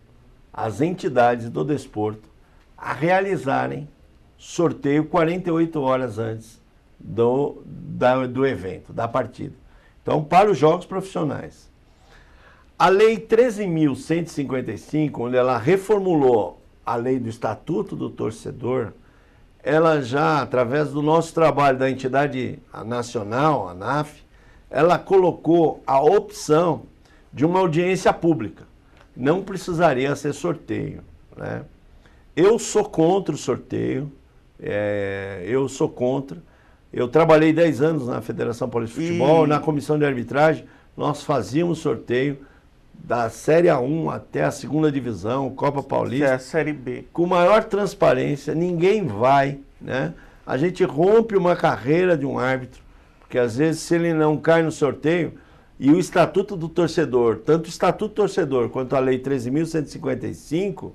as entidades do desporto a realizarem sorteio 48 horas antes do evento, da partida. Então, para os jogos profissionais. A Lei 13.155, onde ela reformulou a lei do Estatuto do Torcedor, ela já, através do nosso trabalho da entidade nacional, a ANAF, ela colocou a opção de uma audiência pública. Não precisaria ser sorteio, né? Eu sou contra o sorteio, eu sou contra. Eu trabalhei 10 anos na Federação Paulista de Futebol, na comissão de arbitragem, nós fazíamos sorteio da Série A1 até a segunda divisão, Copa Paulista. Que é a Série B. Com maior transparência, ninguém vai, né? A gente rompe uma carreira de um árbitro, porque às vezes se ele não cai no sorteio, e o Estatuto do Torcedor, tanto o Estatuto do Torcedor quanto a Lei 13.155,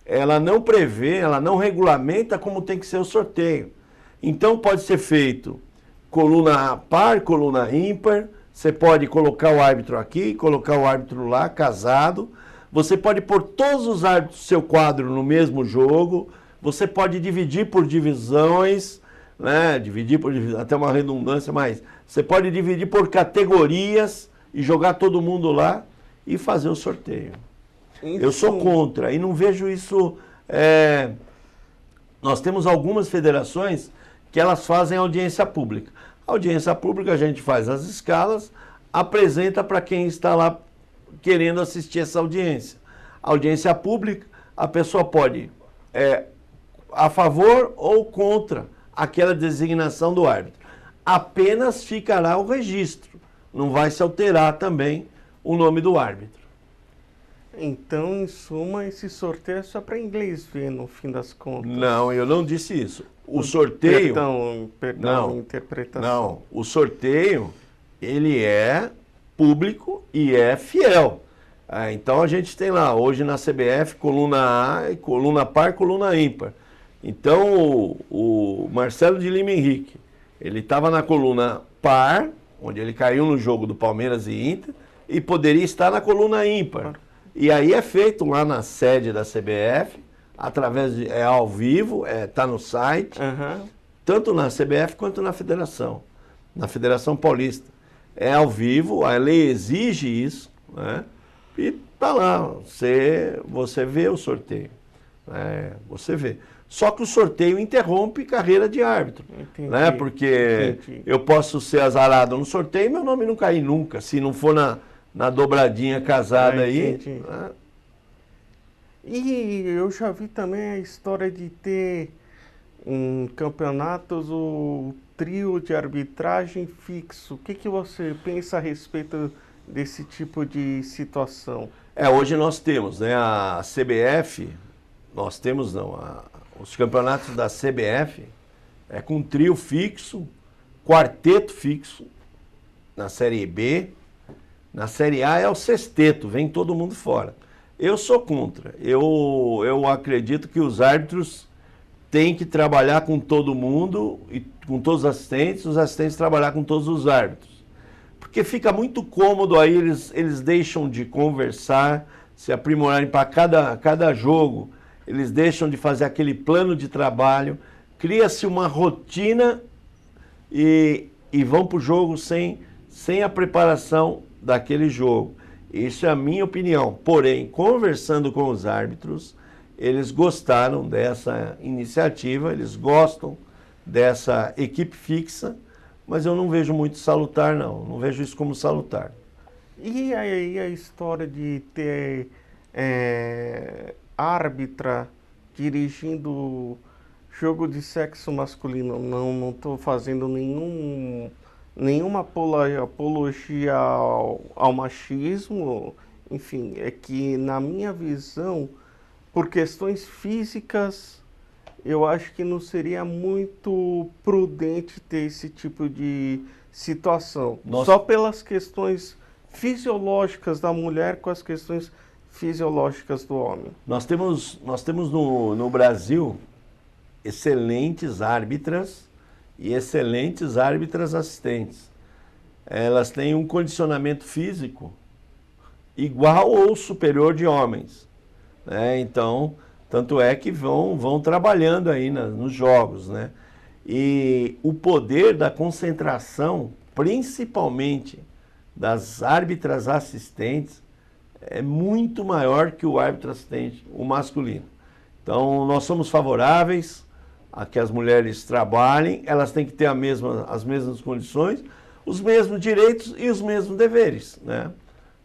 ela não prevê, ela não regulamenta como tem que ser o sorteio. Então pode ser feito coluna par, coluna ímpar, você pode colocar o árbitro aqui, colocar o árbitro lá, casado. Você pode pôr todos os árbitros do seu quadro no mesmo jogo. Você pode dividir por divisões, né? Até uma redundância, mas você pode dividir por categorias e jogar todo mundo lá e fazer o sorteio. Isso. Eu sou contra e não vejo isso. Nós temos algumas federações que elas fazem audiência pública. A audiência pública a gente faz as escalas, apresenta para quem está lá querendo assistir essa audiência. A audiência pública, a pessoa pode a favor ou contra aquela designação do árbitro. Apenas ficará o registro, não vai se alterar também o nome do árbitro. Então, em suma, esse sorteio é só para inglês ver, no fim das contas. Não, eu não disse isso. O sorteio... Perdão, interpretação. Não, o sorteio, ele é público e é fiel. Então, a gente tem lá, hoje na CBF, coluna A, coluna par, coluna ímpar. Então, o Marcelo de Lima Henrique, ele estava na coluna par, onde ele caiu no jogo do Palmeiras e Inter, e poderia estar na coluna ímpar. E aí é feito lá na sede da CBF, através de ao vivo, tá no site, tanto na CBF quanto na Federação Paulista. É ao vivo, a lei exige isso, né? E tá lá, você vê o sorteio, você vê. Só que o sorteio interrompe carreira de árbitro, né? Porque eu posso ser azarado no sorteio e meu nome não cair nunca, se não for na dobradinha casada aí. Né? E eu já vi também a história de ter em campeonatos o trio de arbitragem fixo. O que você pensa a respeito desse tipo de situação? Hoje nós temos, né, a CBF, os campeonatos da CBF com trio fixo, quarteto fixo, na Série B. Na Série A é o sexteto, vem todo mundo fora. Eu sou contra. Eu acredito que os árbitros têm que trabalhar com todo mundo, e com todos os assistentes trabalhar com todos os árbitros. Porque fica muito cômodo aí, eles deixam de conversar, se aprimorarem para cada jogo, eles deixam de fazer aquele plano de trabalho, cria-se uma rotina e vão para o jogo sem a preparação daquele jogo. Isso é a minha opinião. Porém, conversando com os árbitros, eles gostaram dessa iniciativa, eles gostam dessa equipe fixa, mas eu não vejo muito salutar, não vejo isso como salutar. E aí a história de ter árbitra dirigindo jogo de sexo masculino? Não estou fazendo nenhuma apologia ao machismo, enfim, é que na minha visão, por questões físicas, eu acho que não seria muito prudente ter esse tipo de situação. Só pelas questões fisiológicas da mulher com as questões fisiológicas do homem. Nós temos no Brasil excelentes árbitras e excelentes árbitras assistentes. Elas têm um condicionamento físico igual ou superior de homens, né? Então, tanto é que vão trabalhando aí nos jogos, né? E o poder da concentração, principalmente das árbitras assistentes, é muito maior que o árbitro assistente, o masculino. Então, nós somos favoráveis a que as mulheres trabalhem, elas têm que ter as mesmas condições, os mesmos direitos e os mesmos deveres, né?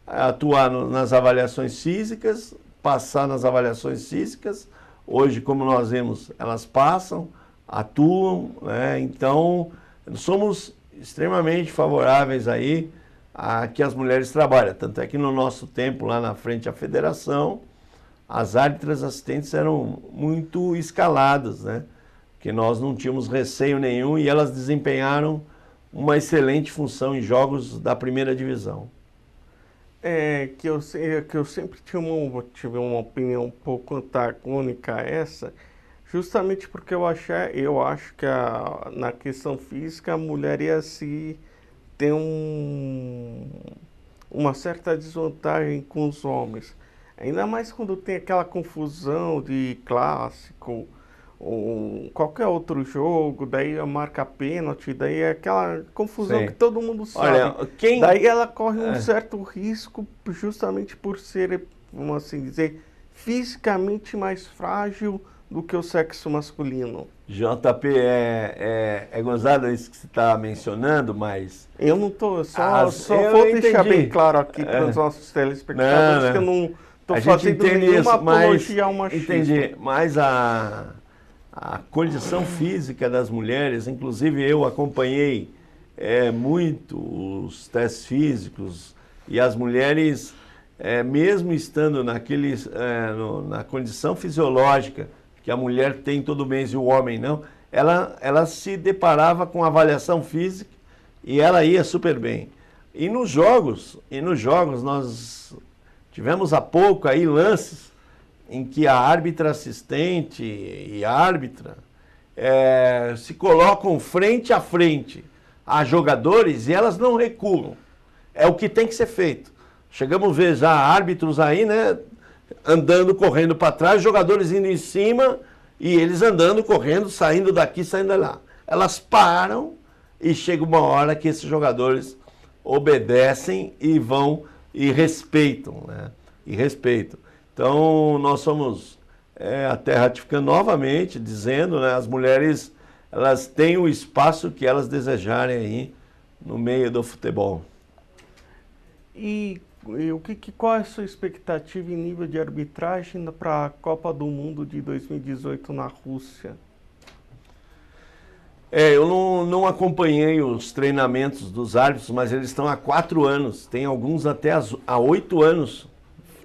Atuar nas avaliações físicas, passar nas avaliações físicas. Hoje, como nós vemos, elas passam, atuam, né? Então, somos extremamente favoráveis aí a que as mulheres trabalhem. Tanto é que no nosso tempo, lá na frente à federação, as árbitras assistentes eram muito escaladas, né? Que nós não tínhamos receio nenhum e elas desempenharam uma excelente função em jogos da primeira divisão. Que eu sempre tive uma opinião um pouco antagônica a essa, Justamente porque eu acho que na questão física a mulher ia se ter uma certa desvantagem com os homens. Ainda mais quando tem aquela confusão de clássico ou qualquer outro jogo, daí marca pênalti, daí é aquela confusão Sim. que todo mundo sabe. Olha, quem... Daí ela corre um certo risco justamente por ser, vamos assim dizer, fisicamente mais frágil do que o sexo masculino. JP, é gozado isso que você está mencionando, mas... Eu não tô, só eu vou deixar entendi. bem claro aqui para os nossos telespectadores que eu não estou fazendo nenhuma apologia ao machismo. Entendi, mas a condição física das mulheres, inclusive eu acompanhei muito os testes físicos, e as mulheres, mesmo estando na condição fisiológica que a mulher tem todo mês e o homem não, ela se deparava com avaliação física e ela ia super bem. E nos jogos nós tivemos há pouco aí lances em que a árbitra assistente e a árbitra se colocam frente a frente a jogadores e elas não recuam. É o que tem que ser feito. Chegamos a ver já árbitros aí, né, andando, correndo para trás, jogadores indo em cima e eles andando, correndo, saindo daqui, saindo de lá. Elas param e chega uma hora que esses jogadores obedecem e vão e respeitam, né? E respeitam. Então, nós somos até ratificando novamente, dizendo, né, as mulheres, elas têm o espaço que elas desejarem aí no meio do futebol. E qual é a sua expectativa em nível de arbitragem para a Copa do Mundo de 2018 na Rússia? Eu não acompanhei os treinamentos dos árbitros, mas eles estão há 4 anos, tem alguns até há 8 anos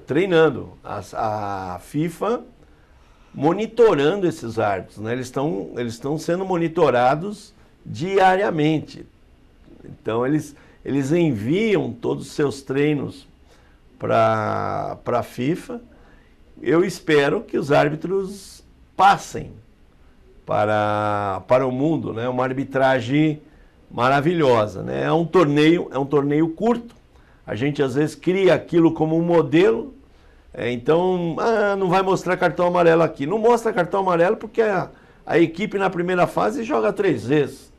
treinando. A FIFA monitorando esses árbitros, né? Eles estão sendo monitorados diariamente. Então eles enviam todos os seus treinos para a FIFA. Eu espero que os árbitros passem para o mundo, né? Uma arbitragem maravilhosa, né? É um torneio curto. A gente às vezes cria aquilo como um modelo. Então, não vai mostrar cartão amarelo aqui. Não mostra cartão amarelo porque a equipe na primeira fase joga 3 vezes.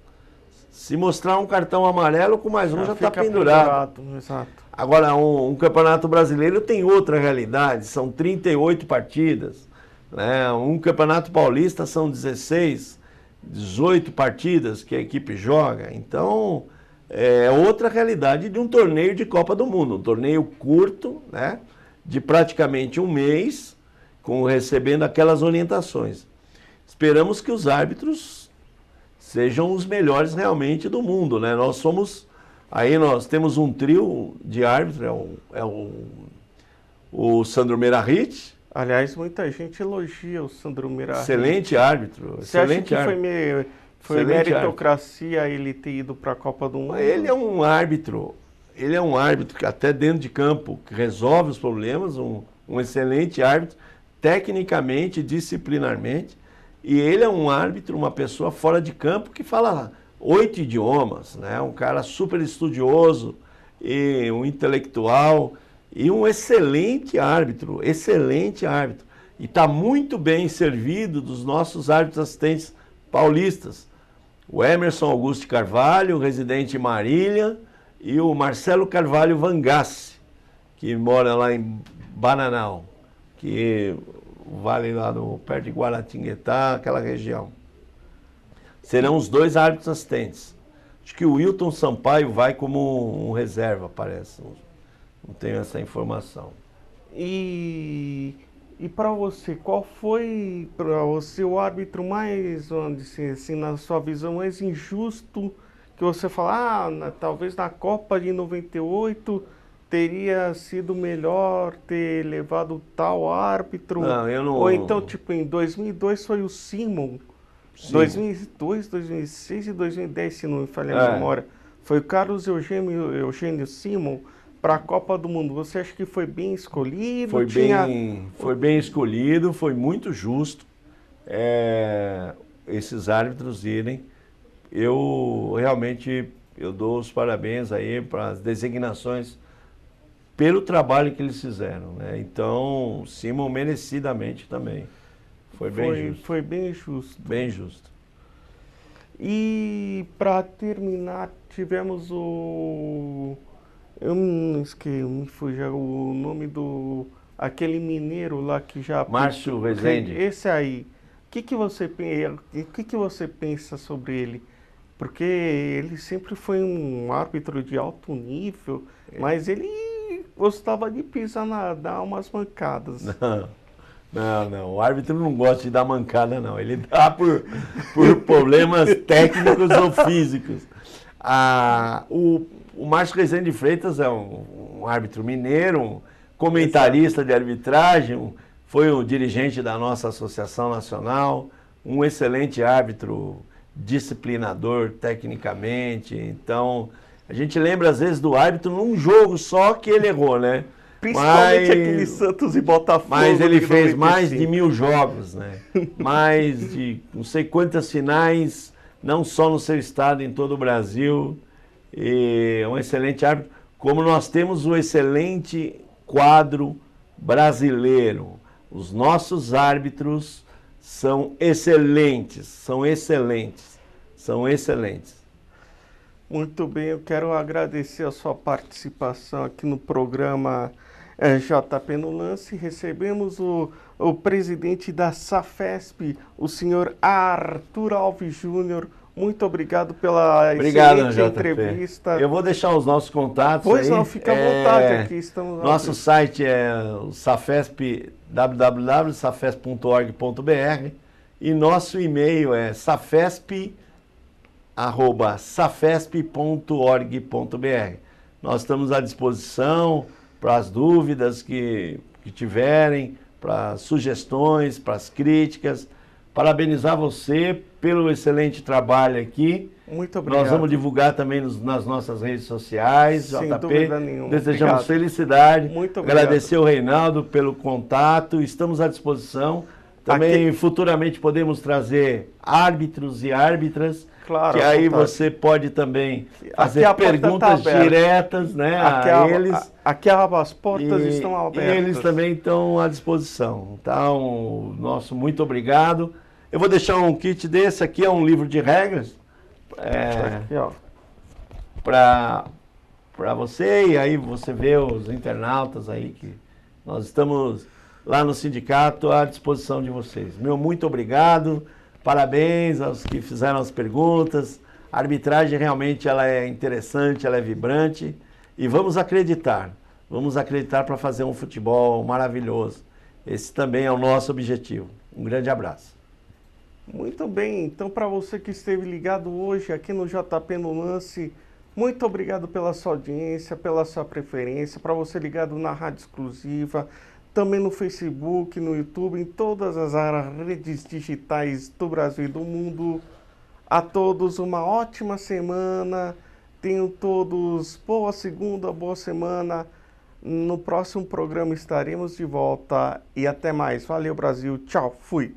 Se mostrar um cartão amarelo, com mais um já está pendurado. Exato. Agora, um campeonato brasileiro tem outra realidade, são 38 partidas. Né? Um campeonato paulista são 16, 18 partidas que a equipe joga. Então, é outra realidade de um torneio de Copa do Mundo. Um torneio curto, né? De praticamente um mês, recebendo aquelas orientações. Esperamos que os árbitros sejam os melhores realmente do mundo, né? Nós temos um trio de árbitros, o Sandro Meirahit. Aliás, muita gente elogia o Sandro Meirahit. Excelente árbitro. Você acha que foi meritocracia ele ter ido para a Copa do Mundo? Ele é um árbitro que até dentro de campo que resolve os problemas, um excelente árbitro, tecnicamente, disciplinarmente. E ele é um árbitro, uma pessoa fora de campo que fala 8 idiomas, né? Um cara super estudioso, e um intelectual e um excelente árbitro. E está muito bem servido dos nossos árbitros assistentes paulistas. O Emerson Augusto Carvalho, residente em Marília, e o Marcelo Carvalho Vangassi, que mora lá em Bananal, que vale lá perto de Guaratinguetá, aquela região. Serão os 2 árbitros assistentes. Acho que o Wilton Sampaio vai como um reserva, parece. Não tenho essa informação. E para você, qual foi para você o árbitro mais, assim, na sua visão, mais injusto que você fala, talvez na Copa de 98 teria sido melhor ter levado tal árbitro? Não, eu não... Ou então, tipo, em 2002 foi o Simon. 2002, 2006 e 2010, se não me falha a memória. Foi o Carlos Eugênio Simon para a Copa do Mundo. Você acha que foi bem escolhido? Foi bem escolhido, foi muito justo. esses árbitros irem. Eu realmente dou os parabéns aí para as designações pelo trabalho que eles fizeram, né? Então, Simon merecidamente também. Foi bem justo. Foi bem justo. Bem justo. E para terminar, tivemos o... Eu não esqueci, me fugiu o nome do... Aquele mineiro lá que já... Márcio Rezende. Esse aí. O que você pensa sobre ele? Porque ele sempre foi um árbitro de alto nível, mas ele gostava de pisar dar umas mancadas. Não. O árbitro não gosta de dar mancada, não. Ele dá por problemas técnicos ou físicos. O Márcio Rezende de Freitas é um árbitro mineiro, um comentarista de arbitragem, foi um dirigente da nossa Associação Nacional, um excelente árbitro, disciplinador tecnicamente. Então, a gente lembra às vezes do árbitro num jogo só que ele errou, né? Principalmente aquele Santos e Botafogo. Mas ele fez mais de 1000 jogos, né? Mais de não sei quantas finais, não só no seu estado, em todo o Brasil. E é um excelente árbitro. Como nós temos um excelente quadro brasileiro. Os nossos árbitros são excelentes, são excelentes, são excelentes. Muito bem, eu quero agradecer a sua participação aqui no programa JP no Lance. Recebemos o presidente da SAFESP, o senhor Arthur Alves Júnior. Muito obrigado pela excelente entrevista. Eu vou deixar os nossos contatos. Pois aí. Não, fica à vontade aqui. Estamos nosso site é o SAFESP, www.safesp.org.br, e nosso e-mail é safesp@safesp.org.br. Nós estamos à disposição para as dúvidas que tiverem, para sugestões, para as críticas. Parabenizar você pelo excelente trabalho aqui. Muito obrigado. Nós vamos divulgar também nas nossas redes sociais. Sem JP, dúvida nenhuma. desejamos felicidade. Muito obrigado. Agradecer ao Reinaldo pelo contato. Estamos à disposição. Também futuramente podemos trazer árbitros e árbitras. Claro, que aí você pode também fazer perguntas diretas, né, a eles. Aqui as portas estão abertas. E eles também estão à disposição. Então, nosso muito obrigado. Eu vou deixar um kit desse aqui, é um livro de regras. Para você, e aí você vê os internautas aí, que nós estamos lá no sindicato à disposição de vocês. Meu muito obrigado. Parabéns aos que fizeram as perguntas. A arbitragem realmente ela é interessante, ela é vibrante. E vamos acreditar para fazer um futebol maravilhoso. Esse também é o nosso objetivo. Um grande abraço. Muito bem, então para você que esteve ligado hoje aqui no JP no Lance, muito obrigado pela sua audiência, pela sua preferência, para você ligado na Rádio Exclusiva, também no Facebook, no YouTube, em todas as redes digitais do Brasil e do mundo. A todos uma ótima semana, tenham todos boa segunda, boa semana. No próximo programa estaremos de volta e até mais. Valeu, Brasil, tchau, fui!